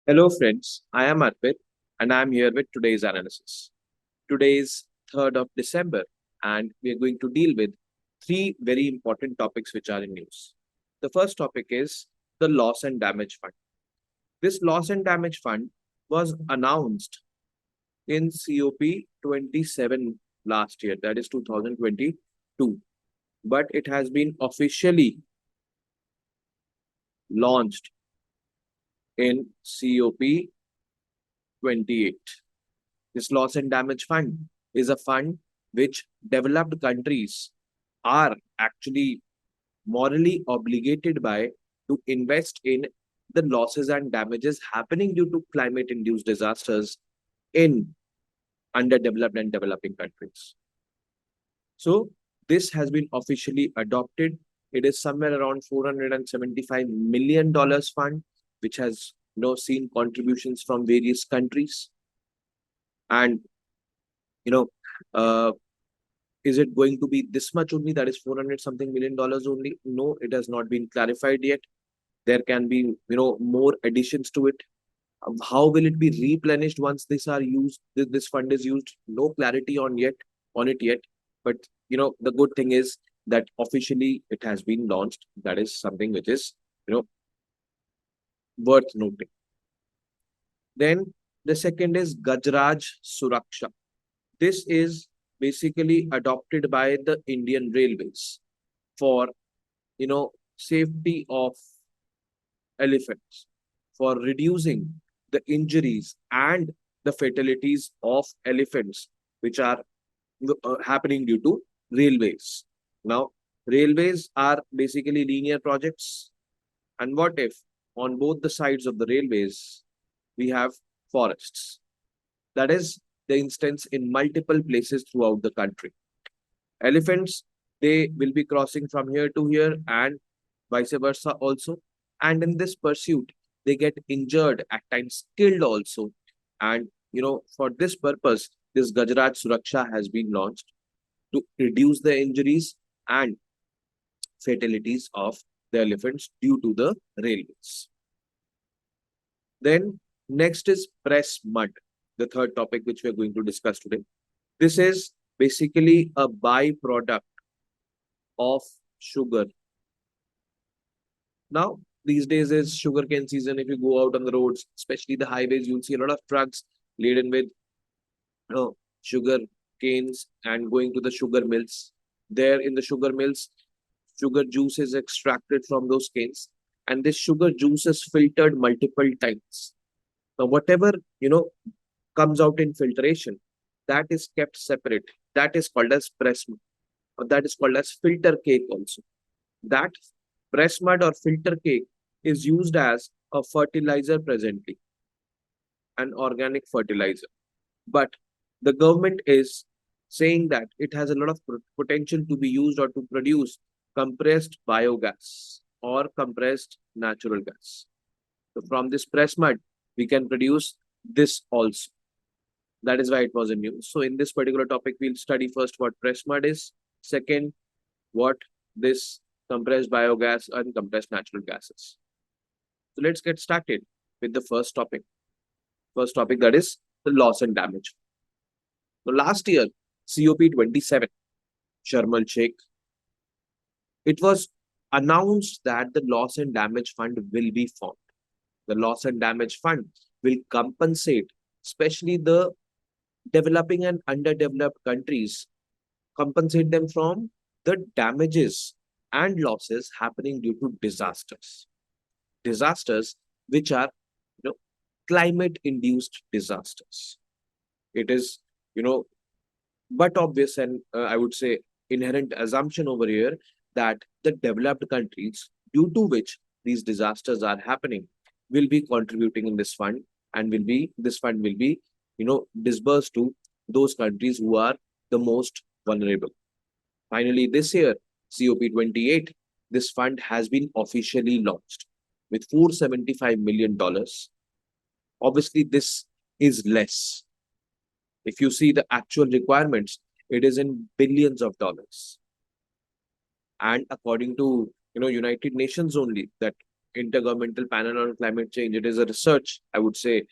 Hello friends, I am Arpit and I am here with today's analysis. Today is 3rd of December and we are going to deal with three very important topics which are in news. The first topic is the loss and damage fund. This loss and damage fund was announced in COP 27 last year, that is 2022, but it has been officially launched in COP 28. This loss and damage fund is a fund which developed countries are actually morally obligated by to invest in the losses and damages happening due to climate induced disasters in underdeveloped and developing countries. So this has been officially adopted. It is somewhere around $475 million fund, which has seen contributions from various countries. And you know, uh, is it going to be this much only? That is 400 something million dollars only? No, it has not been clarified yet. There can be, more additions to it. How will it be replenished once these are used? This fund is used. No clarity on it yet. But the good thing is that officially it has been launched. That is something which is worth noting. Then the second is Gajraj Suraksha. This is basically adopted by the Indian Railways for safety of elephants, for reducing the injuries and the fatalities of elephants which are happening due to railways. Now, railways are basically linear projects. And what if on both the sides of the railways we have forests? That is the instance in multiple places throughout the country. Elephants, they will be crossing from here to here and vice versa also. And in this pursuit, they get injured, at times killed also. And, for this purpose, this Gajraj Suraksha has been launched to reduce the injuries and fatalities of the elephants due to the railways. Then next is press mud, the third topic which we are going to discuss today. This is basically a byproduct of sugar. Now, these days is sugarcane season. If you go out on the roads, especially the highways, you'll see a lot of trucks laden with sugar canes and going to the sugar mills. There in the sugar mills, sugar juice is extracted from those canes, and this sugar juice is filtered multiple times. Now, whatever comes out in filtration, that is kept separate. That is called as press mud, or that is called as filter cake also. That press mud or filter cake is used as a fertilizer presently, an organic fertilizer. But the government is saying that it has a lot of potential to be used or to produce compressed biogas or compressed natural gas. So from this press mud, we can produce this also. That is why it was in news. So in this particular topic, we'll study first what press mud is. Second, what this compressed biogas and compressed natural gas is. So let's get started with the first topic. First topic, that is the loss and damage. So last year, COP 27, Sharm el Sheikh, it was announced that the loss and damage fund will be formed. The loss and damage fund will compensate, especially the developing and underdeveloped countries, compensate them from the damages and losses happening due to disasters. Disasters which are climate induced disasters. It is but obvious and I would say inherent assumption over here that the developed countries due to which these disasters are happening will be contributing in this fund, and this fund will be disbursed to those countries who are the most vulnerable. Finally, this year, COP 28, this fund has been officially launched with $475 million. Obviously, this is less. If you see the actual requirements, it is in billions of dollars. And according to United Nations only, that Intergovernmental Panel on Climate Change. It is a research, I would say,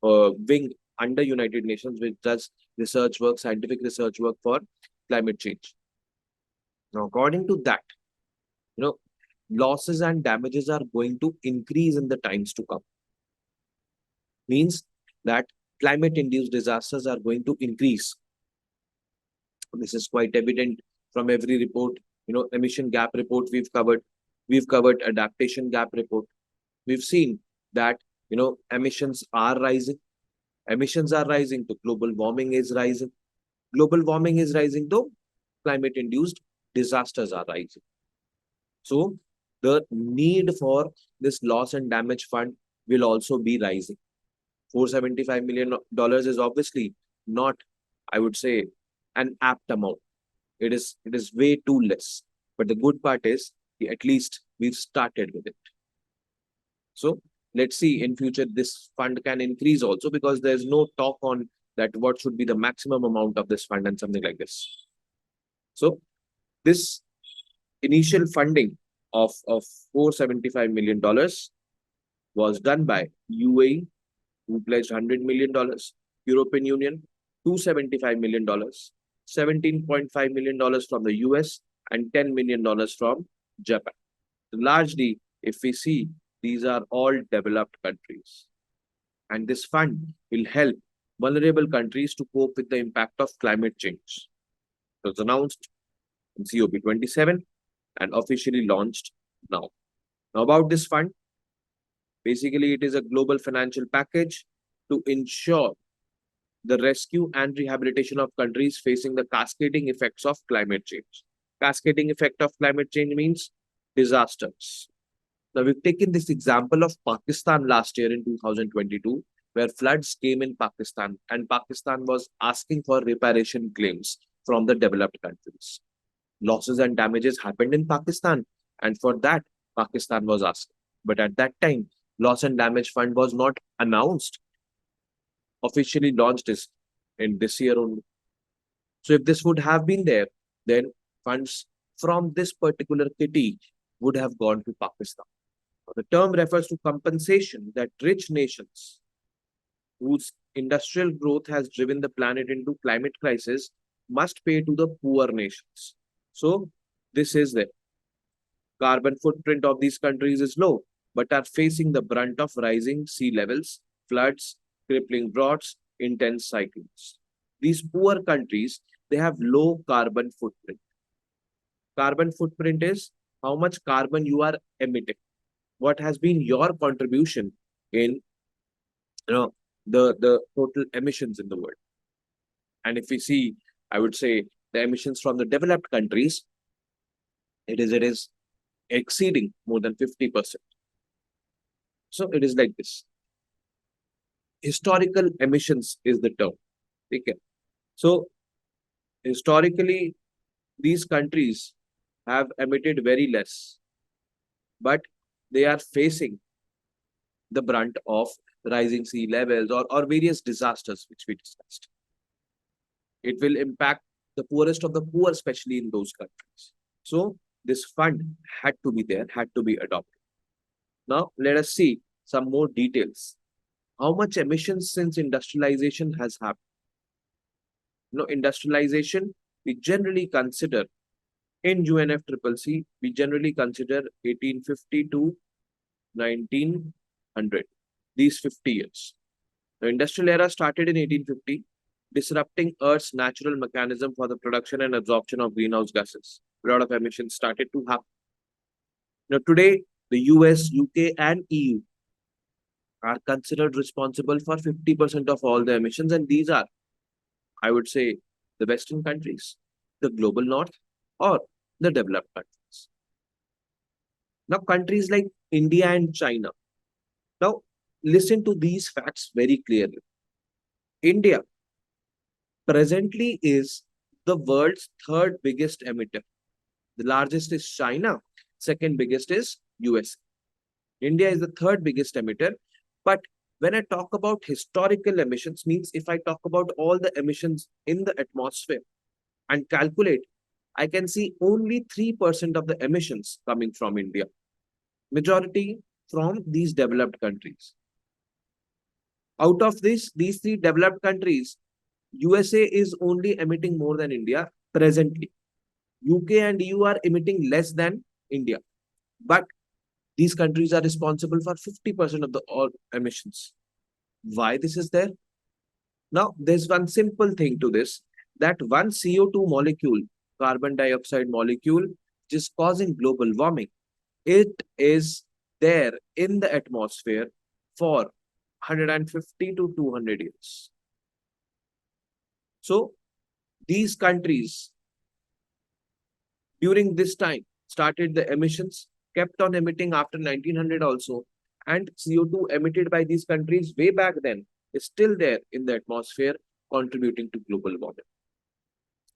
wing under United Nations, which does research work, scientific research work for climate change. Now, according to that, you know, losses and damages are going to increase in the times to come. Means that climate-induced disasters are going to increase. This is quite evident from every report. Emission gap report we've covered. We've covered adaptation gap report. We've seen that, emissions are rising. Emissions are rising, so global warming is rising. Global warming is rising, though climate-induced disasters are rising. So the need for this loss and damage fund will also be rising. $475 million is obviously not, I would say, an apt amount. It is way too less. But the good part is, at least we've started with it. So let's see in future this fund can increase also, because there's no talk on that what should be the maximum amount of this fund and something like this. So this initial funding of $475 million was done by UAE, who pledged $100 million, European Union, $275 million, $17.5 million from the US, and $10 million from Japan. So largely, if we see, these are all developed countries. And this fund will help vulnerable countries to cope with the impact of climate change. It was announced in COP27 and officially launched now. Now about this fund, basically it is a global financial package to ensure the rescue and rehabilitation of countries facing the cascading effects of climate change. Cascading effect of climate change means disasters. Now, we've taken this example of Pakistan last year in 2022, where floods came in Pakistan, and Pakistan was asking for reparation claims from the developed countries. Losses and damages happened in Pakistan, and for that, Pakistan was asking. But at that time, loss and damage fund was not announced. Officially launched is in this year only. So if this would have been there, then funds from this particular kitty would have gone to Pakistan. The term refers to compensation that rich nations whose industrial growth has driven the planet into climate crisis must pay to the poor nations. So this is the carbon footprint of these countries is low, but are facing the brunt of rising sea levels, floods, crippling droughts, intense cyclones. These poor countries, they have low carbon footprint. Carbon footprint is how much carbon you are emitting. What has been your contribution in the total emissions in the world. And if we see, I would say the emissions from the developed countries, it is exceeding more than 50%. So it is like this. Historical emissions is the term. Okay. So historically, these countries have emitted very less, but they are facing the brunt of rising sea levels or various disasters which we discussed. It will impact the poorest of the poor, especially in those countries. So this fund had to be there, had to be adopted. Now let us see some more details. How much emissions since industrialization has happened? Industrialization, we generally consider in UNFCCC, we generally consider 1850 to 1900, these 50 years. The industrial era started in 1850, disrupting Earth's natural mechanism for the production and absorption of greenhouse gases. A lot of emissions started to happen. Now today, the US, UK, and EU are considered responsible for 50% of all the emissions, and these are, I would say, the Western countries, the global north, or the developed countries. Now, countries like India and China. Now, listen to these facts very clearly. India presently is the world's third biggest emitter. The largest is China, second biggest is US. India is the third biggest emitter. But when I talk about historical emissions, means if I talk about all the emissions in the atmosphere and calculate, I can see only 3% of the emissions coming from India. Majority from these developed countries. Out of these three developed countries, USA is only emitting more than India presently. UK and EU are emitting less than India. But these countries are responsible for 50% of the all emissions. Why this is there? Now, there's one simple thing to this, that one CO2 molecule, carbon dioxide molecule, which is causing global warming, it is there in the atmosphere for 150 to 200 years. So, these countries during this time started the emissions, kept on emitting after 1900 also, and CO2 emitted by these countries way back then is still there in the atmosphere, contributing to global warming.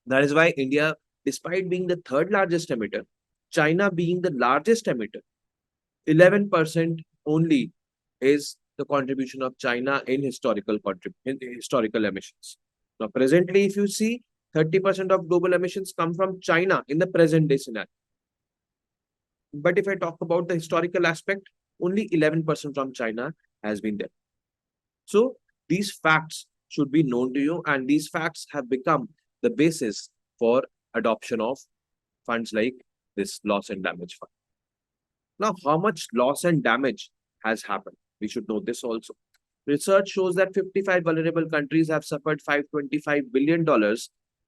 That is why India, despite being the third largest emitter, China being the largest emitter, 11% only is the contribution of China in historical emissions. Now, presently, if you see, 30% of global emissions come from China in the present day scenario. But if I talk about the historical aspect, only 11% from China has been there. So these facts should be known to you, and these facts have become the basis for adoption of funds like this loss and damage fund. Now, how much loss and damage has happened? We should know this also. Research shows that 55 vulnerable countries have suffered $525 billion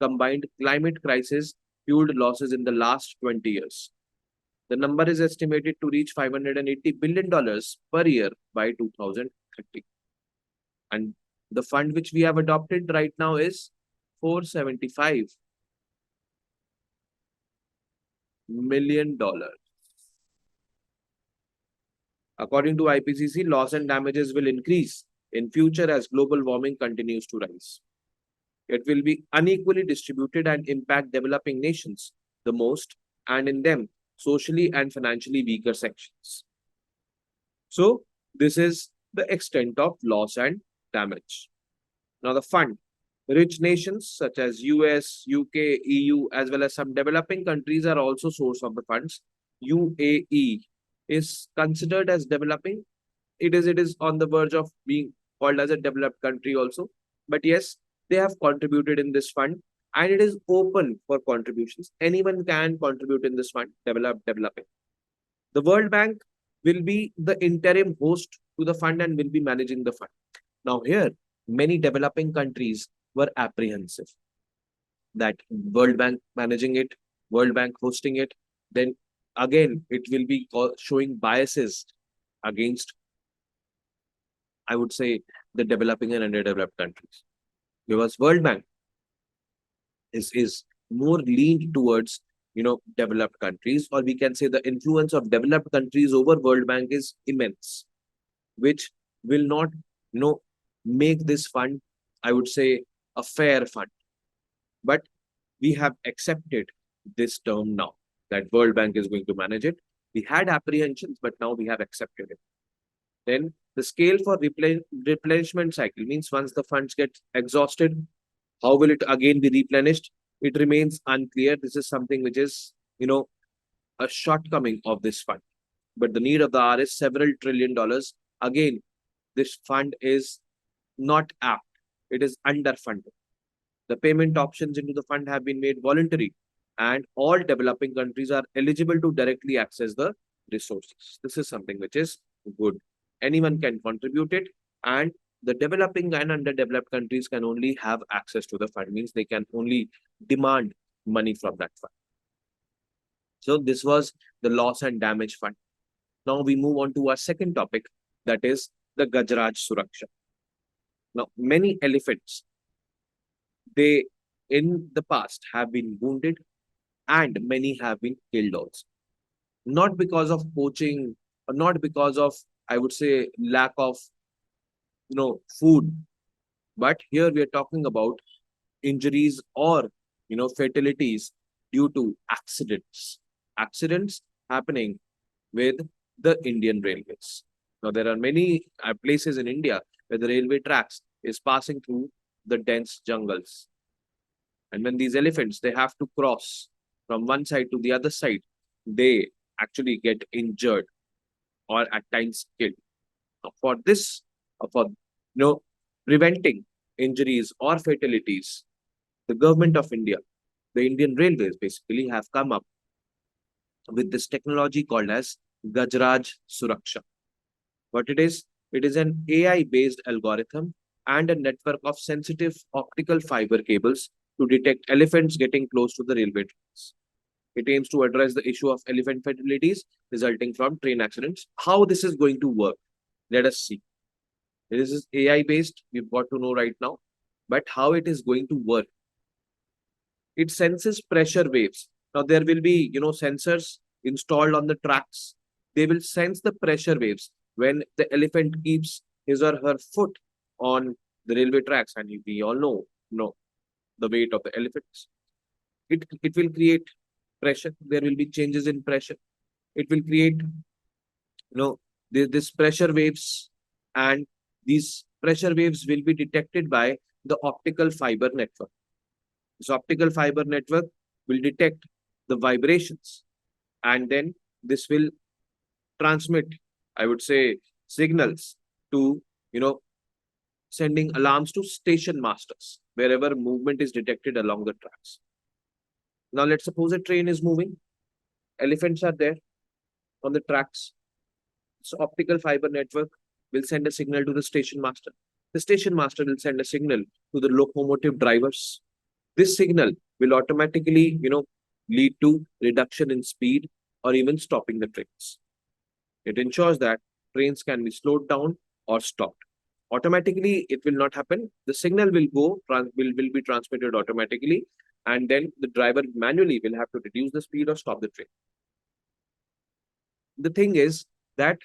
combined climate crisis fueled losses in the last 20 years. The number is estimated to reach $580 billion per year by 2030. And the fund which we have adopted right now is $475 million. According to IPCC, loss and damages will increase in future as global warming continues to rise. It will be unequally distributed and impact developing nations the most, and in them, socially and financially weaker sections. So, this is the extent of loss and damage. Now, the fund, rich nations such as US, UK, EU, as well as some developing countries are also source of the funds. UAE is considered as developing. It is on the verge of being called as a developed country also. But yes, they have contributed in this fund, and it is open for contributions. Anyone can contribute in this fund, developing. The World Bank will be the interim host to the fund and will be managing the fund. Now here, many developing countries were apprehensive that World Bank managing it, World Bank hosting it, then again, it will be showing biases against, I would say, the developing and underdeveloped countries. Because World Bank is more leaned towards, developed countries, or we can say the influence of developed countries over World Bank is immense, which will not, make this fund, I would say, a fair fund. But we have accepted this term now, that World Bank is going to manage it. We had apprehensions, but now we have accepted it. Then the scale for replenishment cycle means once the funds get exhausted, how will it again be replenished? It remains unclear. This is something which is, a shortcoming of this fund. But the need of the hour is several $1 trillion. Again, this fund is not apt. It is underfunded. The payment options into the fund have been made voluntary, and all developing countries are eligible to directly access the resources. This is something which is good. Anyone can contribute it, and the developing and underdeveloped countries can only have access to the fund, means they can only demand money from that fund. So this was the loss and damage fund. Now we move on to our second topic, that is the Gajraj Suraksha. Now, many elephants, they in the past have been wounded, and many have been killed also. Not because of poaching, or not because of, I would say, lack of, food. But here we are talking about injuries or, fatalities due to accidents. Accidents happening with the Indian railways. Now, there are many places in India where the railway tracks is passing through the dense jungles. And when these elephants, they have to cross from one side to the other side, they actually get injured. or at times killed. For this, for preventing injuries or fatalities, the government of India, the Indian Railways basically have come up with this technology called as Gajraj Suraksha. What it is an AI-based algorithm and a network of sensitive optical fiber cables to detect elephants getting close to the railway tracks. It aims to address the issue of elephant fatalities resulting from train accidents. How this is going to work? Let us see. This is AI based. We've got to know right now. But how it is going to work? It senses pressure waves. Now there will be, sensors installed on the tracks. They will sense the pressure waves when the elephant keeps his or her foot on the railway tracks, and we all know the weight of the elephants. It will create pressure. There will be changes in pressure. It will create, this pressure waves, and these pressure waves will be detected by the optical fiber network. This optical fiber network will detect the vibrations, and then this will transmit, I would say, signals to, sending alarms to station masters wherever movement is detected along the tracks. Now, let's suppose a train is moving, elephants are there on the tracks. So, optical fiber network will send a signal to the station master. The station master will send a signal to the locomotive drivers. This signal will automatically, lead to reduction in speed or even stopping the trains. It ensures that trains can be slowed down or stopped. Automatically, it will not happen. The signal will be transmitted automatically, and then the driver manually will have to reduce the speed or stop the train. The thing is that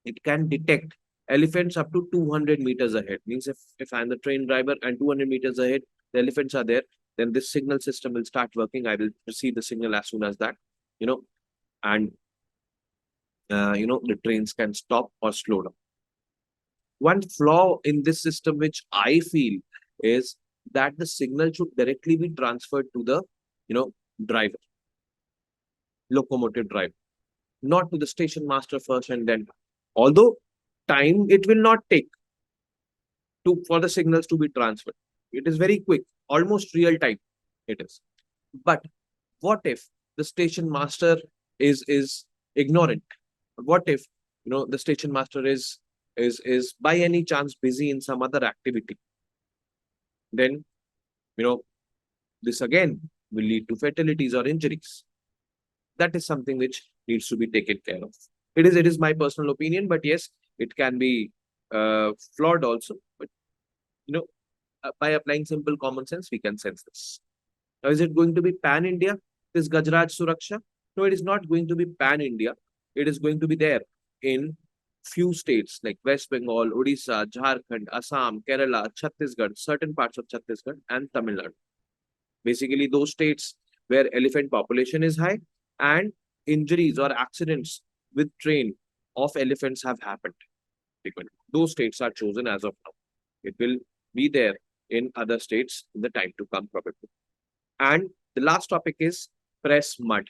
it can detect elephants up to 200 meters ahead. Means if I'm the train driver and 200 meters ahead, the elephants are there, then this signal system will start working. I will receive the signal as soon as that, and the trains can stop or slow down. One flaw in this system, which I feel, is that the signal should directly be transferred to the, driver, locomotive driver, not to the station master first and then. Although time it will not take for the signals to be transferred. It is very quick, almost real time. It is. But what if the station master is ignorant? What if the station master is by any chance busy in some other activity? Then this again will lead to fatalities or injuries. That is something which needs to be taken care of. It is my personal opinion, but yes, it can be flawed also. But by applying simple common sense, we can sense this. Now, is it going to be pan-India, this Gajraj Suraksha? No, it is not going to be pan-India. It is going to be there in few states like West Bengal, Odisha, Jharkhand, Assam, Kerala, Chhattisgarh, certain parts of Chhattisgarh, and Tamil Nadu. Basically, those states where elephant population is high and injuries or accidents with train of elephants have happened. Those states are chosen as of now. It will be there in other states in the time to come, probably. And the last topic is press mud.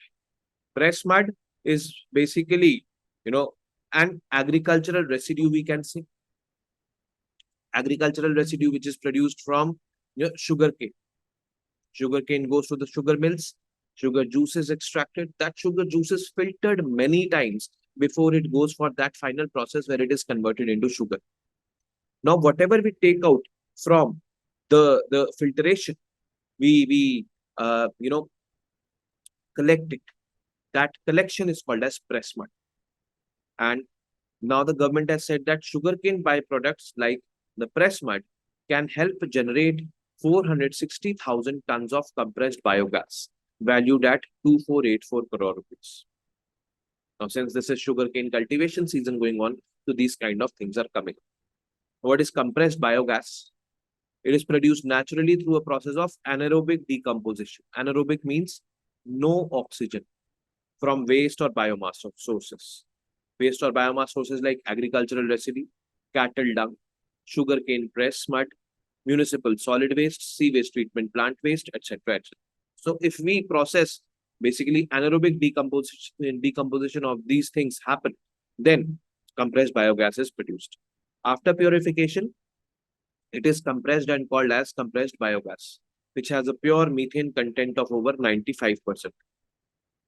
Press mud is basically, an agricultural residue, we can say. Agricultural residue which is produced from sugarcane. Sugarcane goes to the sugar mills. Sugar juice is extracted. That sugar juice is filtered many times before it goes for that final process where it is converted into sugar. Now, whatever we take out from the filtration, we collect it. That collection is called as press mud. And now the government has said that sugarcane byproducts like the press mud can help generate 460,000 tons of compressed biogas, valued at 2484 crore rupees. Now, since this is sugarcane cultivation season going on, so these kind of things are coming. What is compressed biogas? It is produced naturally through a process of anaerobic decomposition. Anaerobic means no oxygen from waste or biomass sources. Waste or biomass sources like agricultural residue, cattle dung, sugarcane press mud, municipal solid waste, sea-waste treatment plant waste, etc. etc. So if we process basically anaerobic decomposition of these things happen Then compressed biogas is produced. After purification, it is compressed and called as compressed biogas, which has a pure methane content of over 95%.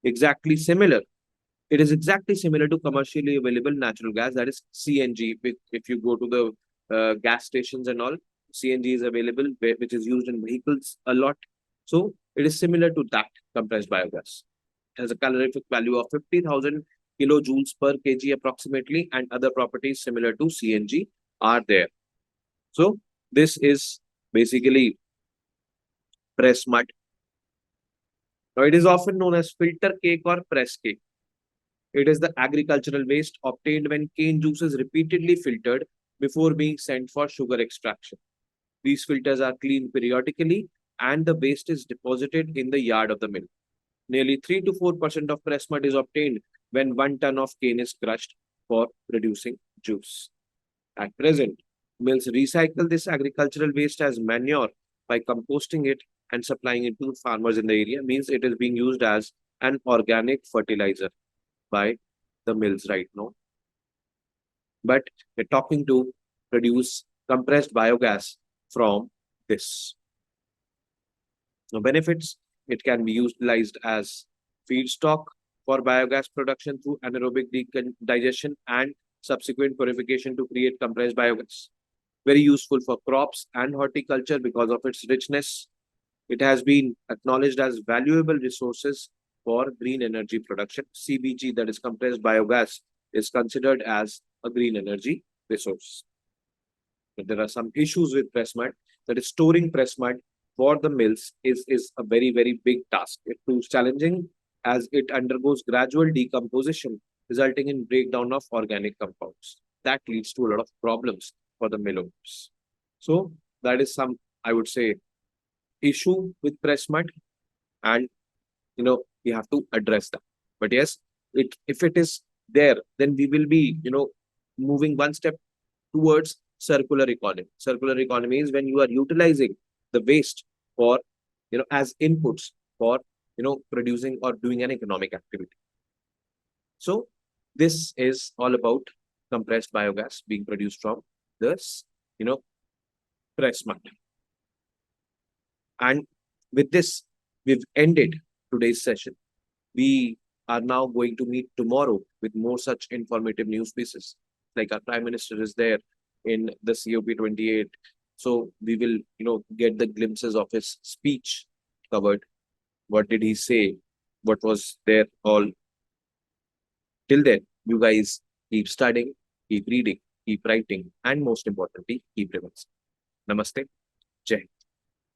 Exactly similar. It is exactly similar to commercially available natural gas, that is CNG. If you go to the gas stations and all, CNG is available, which is used in vehicles a lot. So it is similar to that compressed biogas. It has a calorific value of 50,000 kilojoules per kg approximately, and other properties similar to CNG are there. So this is basically press mud. Now it is often known as filter cake or press cake. It is the agricultural waste obtained when cane juice is repeatedly filtered before being sent for sugar extraction. These filters are cleaned periodically and the waste is deposited in the yard of the mill. Nearly 3 to 4% of press mud is obtained when 1 ton of cane is crushed for producing juice. At present, mills recycle this agricultural waste as manure by composting it and supplying it to farmers in the area. Means it is being used as an organic fertilizer by the mills right now. But we're talking to produce compressed biogas from this. Now, benefits: it can be utilized as feedstock for biogas production through anaerobic digestion and subsequent purification to create compressed biogas. Very useful for crops and horticulture because of its richness. It has been acknowledged as valuable resources for green energy production. CBG, that is compressed biogas, is considered as a green energy resource. But there are some issues with press mud. That is, storing press mud for the mills is a very, very big task. It proves challenging as it undergoes gradual decomposition, resulting in breakdown of organic compounds. That leads to a lot of problems for the mill owners. So that is some, I would say, issue with press mud, and we have to address that. But yes, if it is there, then we will be moving one step towards circular economy. Circular economy is when you are utilizing the waste for as inputs for producing or doing an economic activity. So this is all about compressed biogas being produced from this press mud. And with this, we've ended today's session. We are now going to meet tomorrow with more such informative news pieces. Like our Prime Minister is there in the COP28. So we will, get the glimpses of his speech covered. What did he say? What was there all? Till then, you guys keep studying, keep reading, keep writing, and most importantly, keep revising. Namaste. Jai Hind.